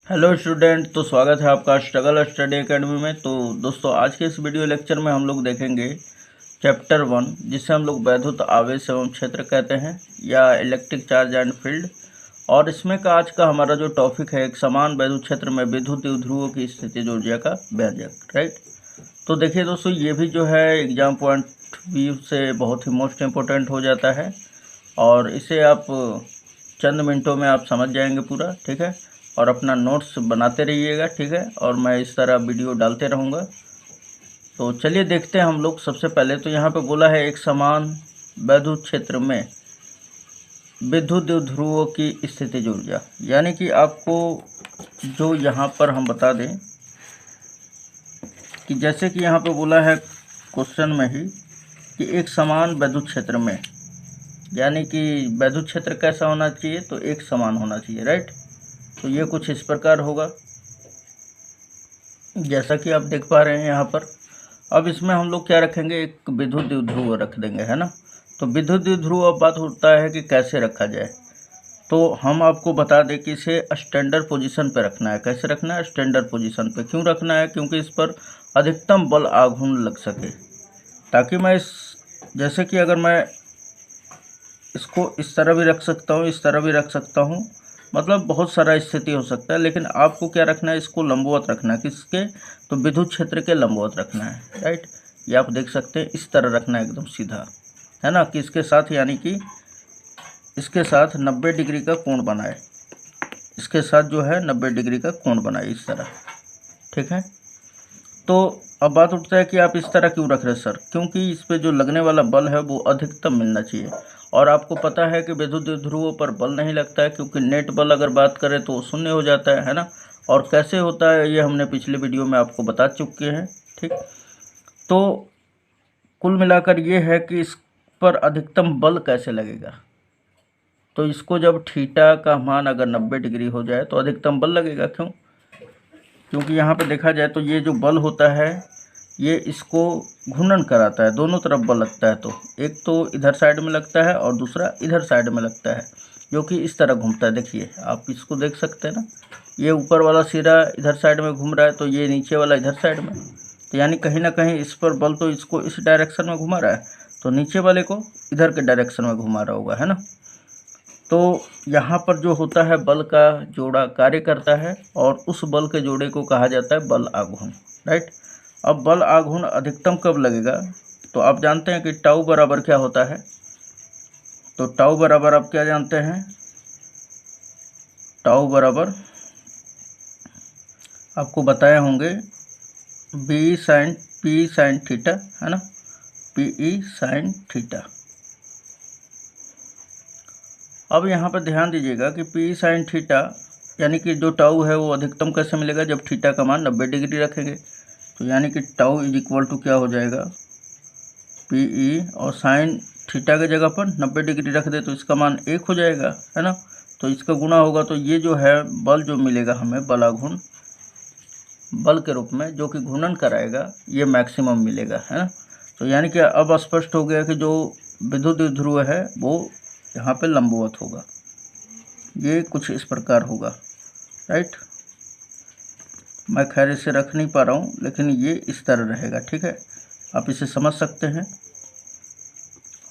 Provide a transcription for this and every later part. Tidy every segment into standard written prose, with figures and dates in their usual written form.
Hello student, तो स्वागत है आपका स्ट्रगल स्टडी एकेडमी में। तो दोस्तों, आज के इस वीडियो लेक्चर में हम लोग देखेंगे चैप्टर 1, जिसे हम लोग वैद्युत आवेश एवं क्षेत्र कहते हैं या इलेक्ट्रिक चार्ज एंड फील्ड। और इसमें का आज का हमारा जो टॉपिक है, एक समान वैद्युत क्षेत्र में विद्युत द्विध्रुवों की स्थितिज ऊर्जा का व्यंजक। राइट। तो देखिए दोस्तों, ये भी जो है एग्जाम पॉइंट व्यू से बहुत ही मोस्ट इम्पोर्टेंट हो जाता है और इसे आप चंद मिनटों में आप समझ जाएंगे पूरा। ठीक है, और अपना नोट्स बनाते रहिएगा। ठीक है, और मैं इस तरह वीडियो डालते रहूँगा। तो चलिए देखते हैं हम लोग। सबसे पहले तो यहाँ पे बोला है एक समान वैद्युत क्षेत्र में विद्युत द्विध्रुवों की स्थितिज ऊर्जा, यानी कि आपको जो यहाँ पर हम बता दें कि जैसे कि यहाँ पे बोला है क्वेश्चन में ही कि एक समान वैद्युत क्षेत्र में, यानी कि वैद्युत क्षेत्र कैसा होना चाहिए, तो एक समान होना चाहिए। राइट। तो ये कुछ इस प्रकार होगा जैसा कि आप देख पा रहे हैं यहाँ पर। अब इसमें हम लोग क्या रखेंगे, एक विद्युत द्विध्रुव रख देंगे, है ना। तो विद्युत द्विध्रुव अब बात होता है कि कैसे रखा जाए। तो हम आपको बता दें कि इसे स्टैंडर्ड पोजीशन पे रखना है। कैसे रखना है? स्टैंडर्ड पोजीशन पे। क्यों रखना है? क्योंकि इस पर अधिकतम बल आघूर्ण लग सके, ताकि मैं जैसे कि अगर मैं इसको इस तरह भी रख सकता हूँ, इस तरह भी रख सकता हूँ, मतलब बहुत सारा स्थिति हो सकता है। लेकिन आपको क्या रखना है, इसको लंबवत रखना है। किसके? तो विद्युत क्षेत्र के लंबवत रखना है। राइट। ये आप देख सकते हैं, इस तरह रखना है, एकदम सीधा, है ना। किसके साथ? यानी कि इसके साथ 90 डिग्री का कोण बनाए। इसके साथ जो है 90 डिग्री का कोण बनाए, इस तरह। ठीक है। तो अब बात उठता है कि आप इस तरह क्यों रख रहे हैं सर? क्योंकि इस पे जो लगने वाला बल है वो अधिकतम मिलना चाहिए। और आपको पता है कि विद्युत द्विध्रुवों पर बल नहीं लगता है, क्योंकि नेट बल अगर बात करें तो शून्य हो जाता है ना। और कैसे होता है ये हमने पिछले वीडियो में आपको बता चुके हैं। ठीक। तो कुल मिलाकर ये है कि इस पर अधिकतम बल कैसे लगेगा। तो इसको जब थीटा का मान अगर 90 डिग्री हो जाए तो अधिकतम बल लगेगा। क्यों? क्योंकि यहाँ पे देखा जाए तो ये जो बल होता है ये इसको घूर्णन कराता है, दोनों तरफ बल लगता है। तो एक तो इधर साइड में लगता है और दूसरा इधर साइड में लगता है, जो कि इस तरह घूमता है। देखिए, आप इसको देख सकते हैं ना, ये ऊपर वाला सिरा इधर साइड में घूम रहा है, तो ये नीचे वाला इधर साइड में। तो यानी कहीं ना कहीं इस पर बल तो इसको इस डायरेक्शन में घुमा रहा है, तो नीचे वाले को इधर के डायरेक्शन में घुमा रहा होगा, है ना। तो यहाँ पर जो होता है बल का जोड़ा कार्य करता है और उस बल के जोड़े को कहा जाता है बल आघूर्ण। राइट। अब बल आघूर्ण अधिकतम कब लगेगा? तो आप जानते हैं कि टाउ बराबर क्या होता है। तो टाउ बराबर आप क्या जानते हैं? टाउ बराबर आपको बताए होंगे पी साइन थीटा, है ना, पी साइन थीटा। अब यहाँ पर ध्यान दीजिएगा कि पी साइन थीटा, यानी कि जो टाउ है वो अधिकतम कैसे मिलेगा, जब थीटा का मान 90 डिग्री रखेंगे। तो यानी कि टाउ इज इक्वल टू क्या हो जाएगा, पी और साइन थीटा के जगह पर 90 डिग्री रख दे तो इसका मान 1 हो जाएगा, है ना। तो इसका गुणा होगा, तो ये जो है बल जो मिलेगा हमें, बल आघूर्ण बल के रूप में जो कि घूर्णन कराएगा, ये मैक्सिमम मिलेगा, है ना। तो यानी कि अब स्पष्ट हो गया कि जो विद्युत द्विध्रुव है वो यहाँ पे लंबवत होगा। ये कुछ इस प्रकार होगा। राइट। मैं खैर इसे रख नहीं पा रहा हूँ, लेकिन ये इस तरह रहेगा। ठीक है, आप इसे समझ सकते हैं।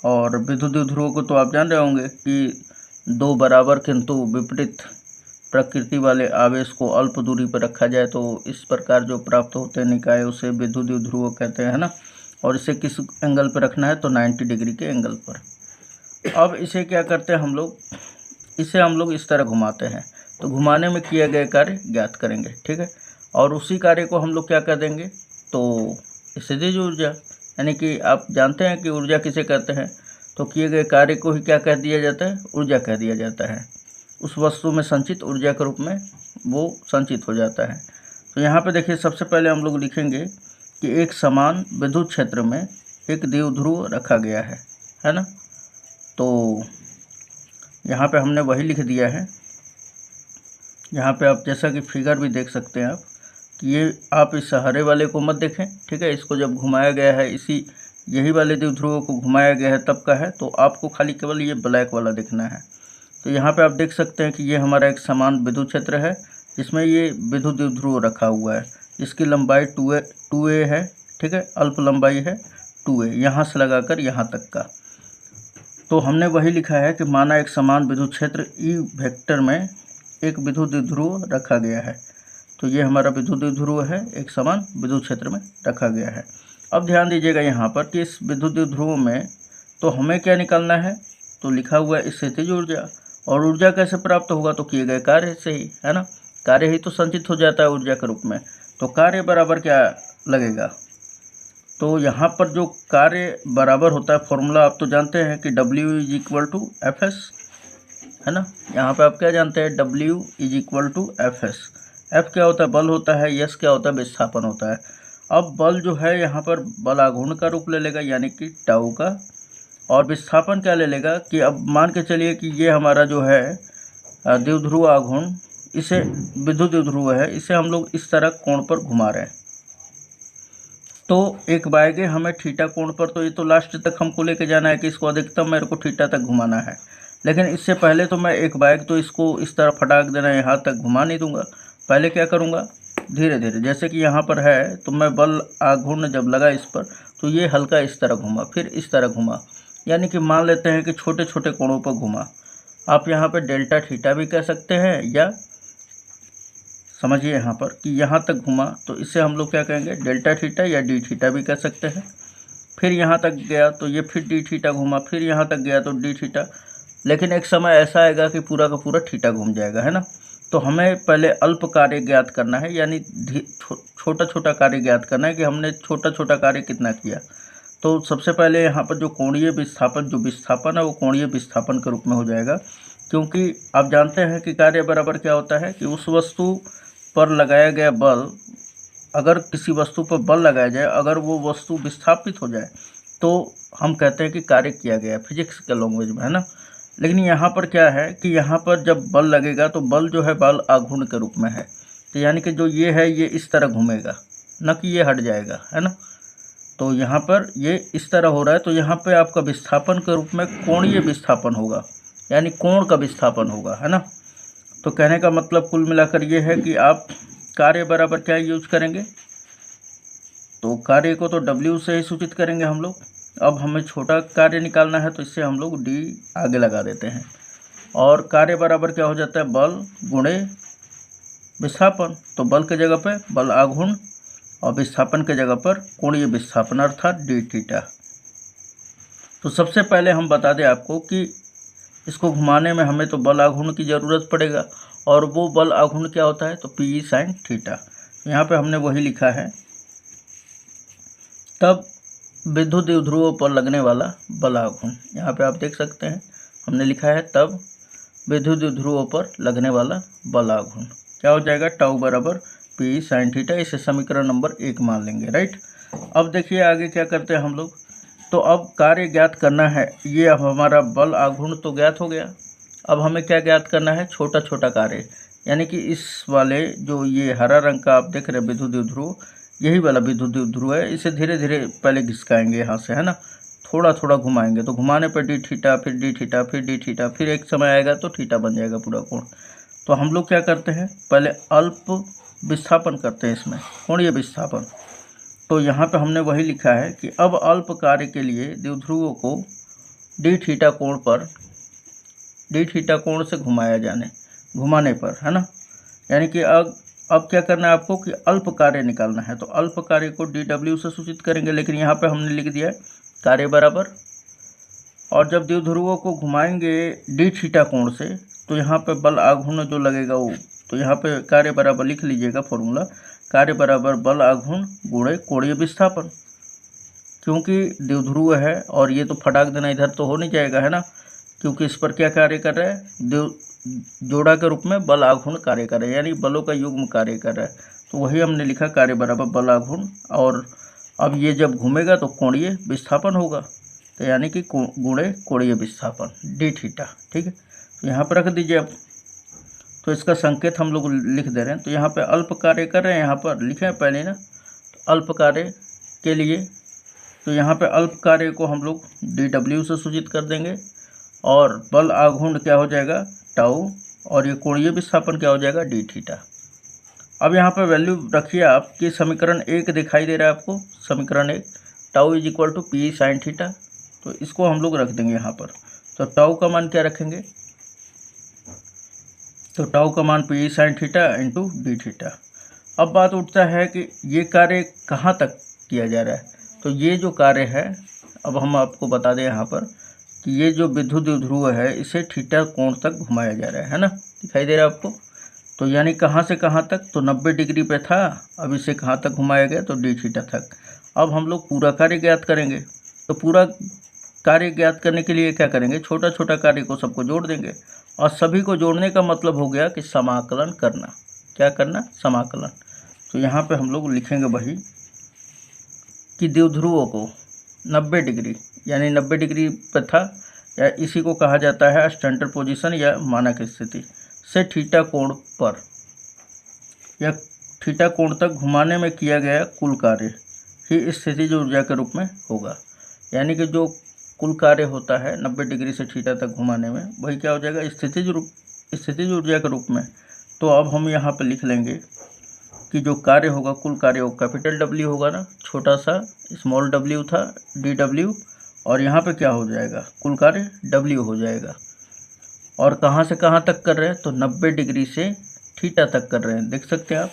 और विद्युत द्विध्रुवों को तो आप जान रहे होंगे कि दो बराबर किंतु विपरीत प्रकृति वाले आवेश को अल्प दूरी पर रखा जाए तो इस प्रकार जो प्राप्त होते हैं निकाय, उसे विद्युत द्विध्रुव कहते हैं ना। और इसे किस एंगल पर रखना है? तो 90 डिग्री के एंगल पर। अब इसे क्या करते हैं हम लोग, इसे हम लोग इस तरह घुमाते हैं। तो घुमाने में किए गए कार्य ज्ञात करेंगे। ठीक है, और उसी कार्य को हम लोग क्या कर देंगे, तो स्थितिज ऊर्जा, यानी कि आप जानते हैं कि ऊर्जा किसे कहते हैं, तो किए गए कार्य को ही क्या कह दिया जाता है, ऊर्जा कह दिया जाता है। उस वस्तु में संचित ऊर्जा के रूप में वो संचित हो जाता है। तो यहाँ पे देखिए, सबसे पहले हम लोग लिखेंगे कि एक समान विद्युत क्षेत्र में एक द्विध्रुव रखा गया है ना। तो यहाँ पे हमने वही लिख दिया है। यहाँ पे आप जैसा कि फिगर भी देख सकते हैं आप कि ये, आप इस हरे वाले को मत देखें। ठीक है, इसको जब घुमाया गया है, यही वाले द्विध्रुवों को घुमाया गया है तब का है, तो आपको खाली केवल ये ब्लैक वाला दिखना है। तो यहाँ पे आप देख सकते हैं कि ये हमारा एक समान विद्युत क्षेत्र है जिसमें ये विद्युत द्विध्रुव रखा हुआ है, इसकी लंबाई 2a है, ठीक है, अल्प लंबाई है 2a, यहाँ से लगाकर यहाँ तक का। तो हमने वही लिखा है कि माना एक समान विद्युत क्षेत्र ई वेक्टर में एक विद्युत द्विध्रुव रखा गया है। तो ये हमारा विद्युत द्विध्रुव है, एक समान विद्युत क्षेत्र में रखा गया है। अब ध्यान दीजिएगा यहाँ पर कि इस विद्युत द्विध्रुव में तो हमें क्या निकालना है, तो लिखा हुआ है स्थितिज ऊर्जा। और ऊर्जा कैसे प्राप्त होगा, तो किए गए कार्य से ही, है ना, कार्य ही तो संचित हो जाता है ऊर्जा के रूप में। तो कार्य बराबर क्या लगेगा, तो यहाँ पर जो कार्य बराबर होता है, फॉर्मूला आप तो जानते हैं कि W is equal to Fs, है ना। यहाँ पे आप क्या जानते हैं, W is equal to Fs। F क्या होता है, बल होता है, S क्या होता है, विस्थापन होता है। अब बल जो है यहाँ पर बल आघूर्ण का रूप ले लेगा, यानी कि टाउ का, और विस्थापन क्या ले लेगा कि अब मान के चलिए कि ये हमारा जो है द्विध्रुव आघूर्ण, इसे विद्युत द्विध्रुव है, इसे हम लोग इस तरह कोण पर घुमा रहे हैं। तो एक बायगे हमें थीटा कोण पर, तो ये तो लास्ट तक हमको लेके जाना है कि इसको अधिकतम मेरे को थीटा तक घुमाना है। लेकिन इससे पहले तो मैं एक बाइक तो इसको इस तरह फटाक देना, यहाँ तक घुमा नहीं दूंगा। पहले क्या करूँगा, धीरे धीरे, जैसे कि यहाँ पर है तो मैं बल आघूर्ण जब लगा इस पर, तो ये हल्का इस तरह घुमा, फिर इस तरह घुमा, यानी कि मान लेते हैं कि छोटे छोटे कोणों पर घुमा। आप यहाँ पर डेल्टा थीटा भी कह सकते हैं, या समझिए यहाँ पर कि यहाँ तक घुमा, तो इसे हम लोग क्या कहेंगे, डेल्टा थीटा या डी थीटा भी कह सकते हैं। फिर यहाँ तक गया तो ये फिर डी थीटा घुमा, फिर यहाँ तक गया तो डी थीटा। लेकिन एक समय ऐसा आएगा कि पूरा का पूरा थीटा घूम जाएगा, है ना। तो हमें पहले अल्प कार्य ज्ञात करना है, यानी छोटा छोटा कार्य ज्ञात करना है कि हमने छोटा छोटा कार्य कितना किया। तो सबसे पहले यहाँ पर जो कोणीय विस्थापन, जो विस्थापन है वो कोणीय विस्थापन के रूप में हो जाएगा, क्योंकि आप जानते हैं कि कार्य बराबर क्या होता है कि उस वस्तु पर लगाया गया बल, अगर किसी वस्तु पर बल लगाया जाए, अगर वो वस्तु विस्थापित हो जाए तो हम कहते हैं कि कार्य किया गया, फिजिक्स के लैंग्वेज में, है ना। लेकिन यहाँ पर क्या है कि यहाँ पर जब बल लगेगा तो बल जो है बल आघूर्ण के रूप में है, तो यानी कि जो ये है ये इस तरह घूमेगा, न कि ये हट जाएगा, है ना। तो यहाँ पर ये इस तरह हो रहा है, तो यहाँ पे आपका विस्थापन के रूप में कोणीय विस्थापन होगा, यानी कोण का विस्थापन होगा, है ना। तो कहने का मतलब कुल मिलाकर ये है कि आप कार्य बराबर क्या यूज करेंगे, तो कार्य को तो W से ही सूचित करेंगे हम लोग। अब हमें छोटा कार्य निकालना है तो इससे हम लोग D आगे लगा देते हैं, और कार्य बराबर क्या हो जाता है, बल गुणे विस्थापन। तो बल के जगह पे बल आघूर्ण और विस्थापन के जगह पर कोणीय विस्थापन अर्थात डी थीटा। तो सबसे पहले हम बता दें आपको कि इसको घुमाने में हमें तो बल आघूर्ण की ज़रूरत पड़ेगा, और वो बल आघूर्ण क्या होता है, तो पी साइन थीटा। यहाँ पे हमने वही लिखा है। तब विद्युत द्विध्रुवों पर लगने वाला बल आघूर्ण, यहाँ पे आप देख सकते हैं हमने लिखा है, तब विद्युत द्विध्रुवों पर लगने वाला बल आघूर्ण क्या हो जाएगा, टाउ बराबर पी साइन थीटा। इसे समीकरण नंबर 1 मान लेंगे, राइट। अब देखिए आगे क्या करते हैं हम लोग, तो अब कार्य ज्ञात करना है। ये अब हमारा बल आघूर्ण तो ज्ञात हो गया, अब हमें क्या ज्ञात करना है, छोटा छोटा कार्य, यानी कि इस वाले जो ये हरा रंग का आप देख रहे हैं विद्युत द्विध्रुव, यही वाला विद्युत द्विध्रुव है। इसे धीरे धीरे पहले घिसकाएंगे यहाँ से, है ना, थोड़ा थोड़ा घुमाएंगे, तो घुमाने पर डी थीटा, फिर डी थीटा, फिर डी थीटा, फिर एक समय आएगा तो थीटा बन जाएगा पूरा कोण। तो हम लोग क्या करते हैं, पहले अल्प विस्थापन करते हैं इसमें, कोणीय विस्थापन। तो यहाँ पे हमने वही लिखा है कि अब अल्प कार्य के लिए द्विध्रुवों को डी थीटा कोण पर, डी थीटा कोण से घुमाने पर, है ना, यानी कि अब क्या करना है आपको कि अल्प कार्य निकालना है। तो अल्प कार्य को डी डब्ल्यू से सूचित करेंगे, लेकिन यहाँ पे हमने लिख दिया है कार्य बराबर, और जब द्विध्रुवों को घुमाएंगे डी थीटा कोण से, तो यहाँ पे बल आघूर्ण जो लगेगा वो, तो यहाँ पे कार्य बराबर लिख लीजिएगा फॉर्मूला, कार्य बराबर बल आघूर्ण गुणे कोणीय विस्थापन। क्योंकि द्विध्रुव है और ये तो फटाक देना इधर तो हो नहीं जाएगा, है ना, क्योंकि इस पर क्या कार्य कर रहा है, जोड़ा के रूप में बल आघूर्ण कार्य कर रहा है, यानी बलों का युग्म कार्य कर रहा है। तो वही हमने लिखा कार्य बराबर बल आघूर्ण, और अब ये जब घूमेगा तो कोणीय विस्थापन होगा, तो यानी कि गुणे कोणीय विस्थापन डी थीटा, ठीक है। तो यहाँ पर रख दीजिए अब, तो इसका संकेत हम लोग लिख दे रहे हैं। तो यहाँ पे अल्प कार्य कर रहे हैं, यहाँ पर लिखे हैं पहले ना, तो अल्प कार्य के लिए, तो यहाँ पे अल्प कार्य को हम लोग डी डब्ल्यू से सूचित कर देंगे, और बल आघूर्ण क्या हो जाएगा, टाउ, और ये कोणीय विस्थापन क्या हो जाएगा, डी थीटा। अब यहाँ पर वैल्यू रखिए आपकी समीकरण 1 दिखाई दे रहा है आपको, समीकरण 1 tau is equal to P sine theta. तो इसको हम लोग रख देंगे यहाँ पर। तो टाउ का मान क्या रखेंगे, तो टाउ का मान P sine theta into D theta. अब बात उठता है कि ये कार्य कहाँ तक किया जा रहा है। तो ये जो कार्य है, अब हम आपको बता दें यहाँ पर कि ये जो विद्युत द्विध्रुव है इसे थीटा कोण तक घुमाया जा रहा है ना, दिखाई दे रहा है आपको। तो यानी कहाँ से कहाँ तक, तो 90 डिग्री पे था, अब इसे कहाँ तक घुमाया गया, तो डी थीटा तक। अब हम लोग पूरा कार्य ज्ञात करेंगे। तो पूरा कार्य ज्ञात करने के लिए क्या करेंगे, छोटा छोटा कार्य को सबको जोड़ देंगे, और सभी को जोड़ने का मतलब हो गया कि समाकलन करना। क्या करना, समाकलन। तो यहाँ पे हम लोग लिखेंगे वही कि द्विध्रुवों को 90 डिग्री, यानी 90 डिग्री पर था, या इसी को कहा जाता है स्टैंडर्ड पोजीशन या मानक स्थिति, से थीटा कोण पर या थीटा कोण तक घुमाने में किया गया कुल कार्य ही स्थितिज ऊर्जा के रूप में होगा। यानी कि जो कुल कार्य होता है 90 डिग्री से थीटा तक घुमाने में, वही क्या हो जाएगा, स्थितिज ऊर्जा के रूप में। तो अब हम यहाँ पर लिख लेंगे कि जो कार्य होगा, कुल कार्य वो कैपिटल डब्ल्यू होगा ना, छोटा सा स्मॉल डब्ल्यू था डी डब्ल्यू, और यहाँ पे क्या हो जाएगा, कुल कार्य डब्ल्यू हो जाएगा। और कहाँ से कहाँ तक कर रहे हैं, तो 90 डिग्री से थीटा तक कर रहे हैं। देख सकते हैं आप,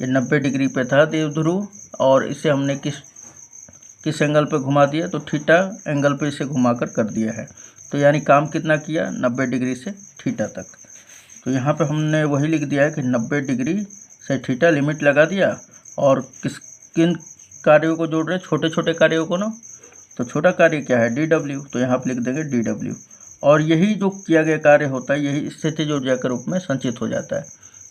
ये 90 डिग्री पे था द्विध्रुव, और इसे हमने किस एंगल पे घुमा दिया, तो थीटा एंगल पे इसे घुमाकर कर दिया है। तो यानी काम कितना किया, 90 डिग्री से थीटा तक। तो यहाँ पे हमने वही लिख दिया है कि 90 डिग्री से थीटा लिमिट लगा दिया, और किन कार्यों को जोड़ रहे हैं, छोटे छोटे कार्यों को ना। तो छोटा कार्य क्या है, डी डब्ल्यू, तो यहाँ पर लिख देंगे डी डब्ल्यू। और यही जो किया गया कार्य होता है यही स्थितिज ऊर्जा के रूप में संचित हो जाता है।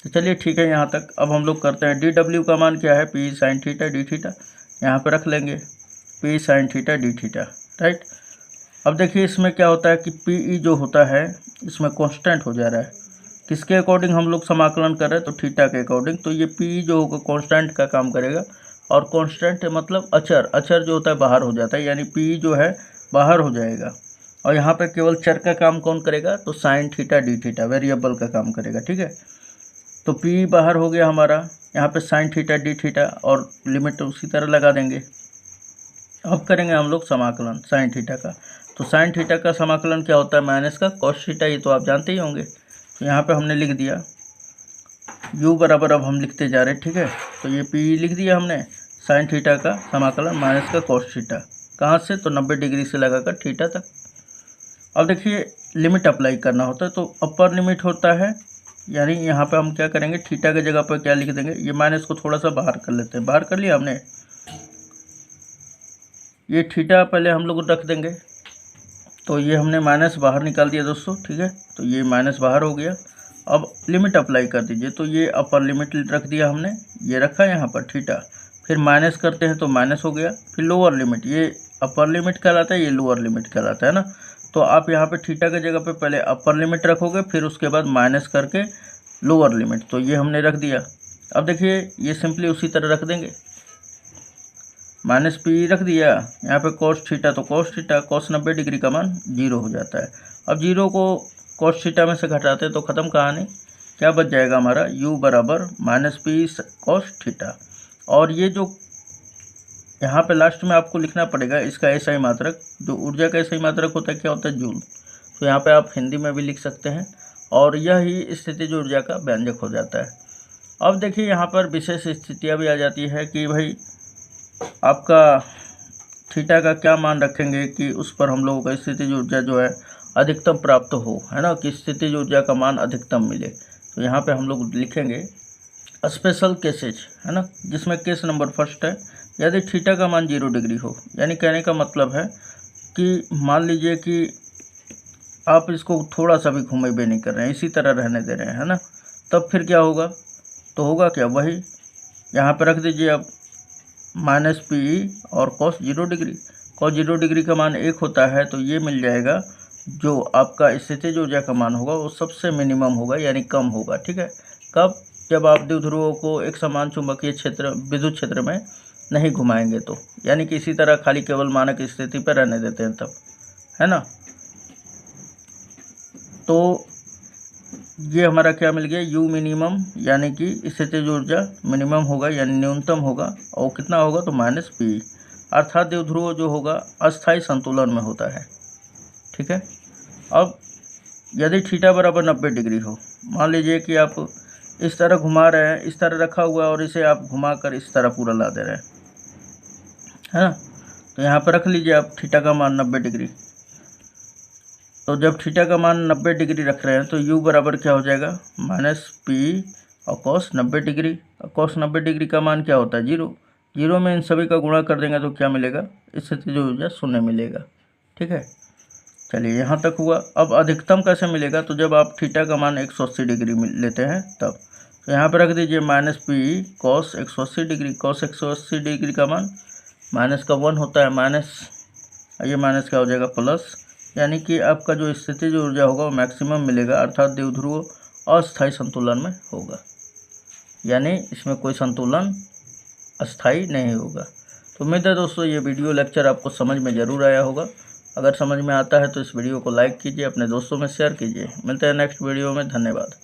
तो चलिए ठीक है यहाँ तक। अब हम लोग करते हैं, डी डब्ल्यू का मान क्या है, P sine theta D theta, यहाँ पर रख लेंगे P sine theta D theta, right. अब देखिए इसमें क्या होता है कि पी ई जो होता है इसमें कांस्टेंट हो जा रहा है। किसके अकॉर्डिंग हम लोग समाकलन कर रहे हैं, तो थीटा के अकॉर्डिंग। तो ये पी ई जो होगा कांस्टेंट का काम करेगा, और कांस्टेंट मतलब अचर जो होता है बाहर हो जाता है, यानी पी ई जो है बाहर हो जाएगा। और यहाँ पर केवल चर का काम कौन करेगा, तो sine theta D theta, variable का काम करेगा, ठीक है। तो पी बाहर हो गया हमारा, यहाँ पे साइन थीटा डी थीटा, और लिमिट उसी तरह लगा देंगे। अब करेंगे हम लोग समाकलन साइन थीटा का। तो साइन थीटा का समाकलन क्या होता है, माइनस का कॉस थीटा, ये तो आप जानते ही होंगे। तो यहाँ पे हमने लिख दिया u बराबर, अब हम लिखते जा रहे हैं, ठीक है। तो ये पी लिख दिया हमने, साइन थीटा का समाकलन माइनस का कॉस थीटा, कहाँ से, तो 90 डिग्री से लगाकर थीटा तक। अब देखिए लिमिट अप्लाई करना होता है, तो अपर लिमिट होता है, यानी यहाँ पे हम क्या करेंगे, थीटा की जगह पर क्या लिख देंगे, ये माइनस को थोड़ा सा बाहर कर लेते हैं, बाहर कर लिया हमने। ये थीटा पहले हम लोग रख देंगे, तो ये हमने माइनस बाहर निकाल दिया दोस्तों, ठीक है। तो ये माइनस बाहर हो गया। अब लिमिट अप्लाई कर दीजिए, तो ये अपर लिमिट रख दिया हमने, ये रखा यहाँ पर थीटा, फिर माइनस करते हैं तो माइनस हो गया, फिर लोअर लिमिट, ये अपर लिमिट कहलाता है, ये लोअर लिमिट कहलाता है ना। तो आप यहाँ पे थीटा की जगह पे पहले अपर लिमिट रखोगे, फिर उसके बाद माइनस करके लोअर लिमिट, तो ये हमने रख दिया। अब देखिए ये सिंपली उसी तरह रख देंगे, माइनस पी रख दिया, यहाँ पे कॉस थीटा, तो कॉस थीटा कॉस 90 डिग्री का मान 0 हो जाता है। अब 0 को कॉस थीटा में से घटाते तो ख़त्म कहानी, क्या बच जाएगा हमारा, u बराबर माइनस पी कॉस थीटा। और ये जो यहाँ पे लास्ट में आपको लिखना पड़ेगा इसका एसआई मात्रक, जो ऊर्जा का एसआई मात्रक होता है क्या होता है, जूल। तो यहाँ पे आप हिंदी में भी लिख सकते हैं, और यह ही स्थितिज ऊर्जा का व्यंजक हो जाता है। अब देखिए यहाँ पर विशेष स्थितियाँ भी आ जाती है कि भाई आपका थीटा का क्या मान रखेंगे कि उस पर हम लोगों का स्थितिज ऊर्जा जो है अधिकतम प्राप्त हो, है ना, कि स्थितिज ऊर्जा का मान अधिकतम मिले। तो यहाँ पे हम लोग लिखेंगे स्पेशल केसेज, है ना, जिसमें केस नंबर फर्स्ट है, यदि थीटा का मान 0 डिग्री हो। यानी कहने का मतलब है कि मान लीजिए कि आप इसको थोड़ा सा भी घुमाई नहीं कर रहे हैं, इसी तरह रहने दे रहे हैं, है ना, तब फिर क्या होगा, तो होगा क्या, वही यहाँ पर रख दीजिए आप माइनस पी और कॉस 0 डिग्री। कॉस 0 डिग्री का मान 1 होता है, तो ये मिल जाएगा जो आपका स्थितिज ऊर्जा का मान होगा वो सबसे मिनिमम होगा, यानी कम होगा, ठीक है। कब, जब आप द्विध्रुवों को एक समान चुंबकीय क्षेत्र विद्युत क्षेत्र में नहीं घुमाएंगे, तो यानी कि इसी तरह खाली केवल मानक स्थिति पर रहने देते हैं तब, है ना। तो ये हमारा क्या मिल गया, यू मिनिमम, यानी कि स्थितिज ऊर्जा मिनिमम होगा यानी न्यूनतम होगा, और कितना होगा तो माइनस पी, अर्थात द्विध्रुव जो होगा अस्थायी संतुलन में होता है। ठीक है। अब यदि थीटा बराबर 90 डिग्री हो, मान लीजिए कि आप इस तरह घुमा रहे हैं, इस तरह रखा हुआ है और इसे आप घुमाकर इस तरह पूरा ला दे रहे हैं, है ना। तो यहाँ पर रख लीजिए आप थीटा का मान 90 डिग्री। तो जब थीटा का मान 90 डिग्री रख रहे हैं तो u बराबर क्या हो जाएगा, माइनस पी और कॉस 90 डिग्री। और कॉस 90 डिग्री का मान क्या होता है, 0। 0 में इन सभी का गुणा कर देंगे तो क्या मिलेगा, इससे जो ऊर्जा 0 मिलेगा। ठीक है, चलिए यहाँ तक हुआ। अब अधिकतम कैसे मिलेगा, तो जब आप थीटा का मान 180 डिग्री लेते हैं तब। तो यहाँ पर रख दीजिए minus P cos 180 degree. Cos 180 degree का मान माइनस का 1 होता है, माइनस, ये माइनस क्या हो जाएगा प्लस, यानी कि आपका जो स्थितिज ऊर्जा होगा वो मैक्सिमम मिलेगा, अर्थात द्विध्रुव अस्थायी संतुलन में होगा, यानी इसमें कोई संतुलन अस्थायी नहीं होगा। तो उम्मीद है दोस्तों ये वीडियो लेक्चर आपको समझ में ज़रूर आया होगा। अगर समझ में आता है तो इस वीडियो को लाइक कीजिए, अपने दोस्तों में शेयर कीजिए। मिलते हैं नेक्स्ट वीडियो में, धन्यवाद।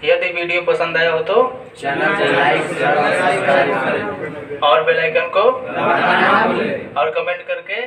यदि वीडियो पसंद आया हो तो चैनल को लाइक और बेल आइकन को और कमेंट करके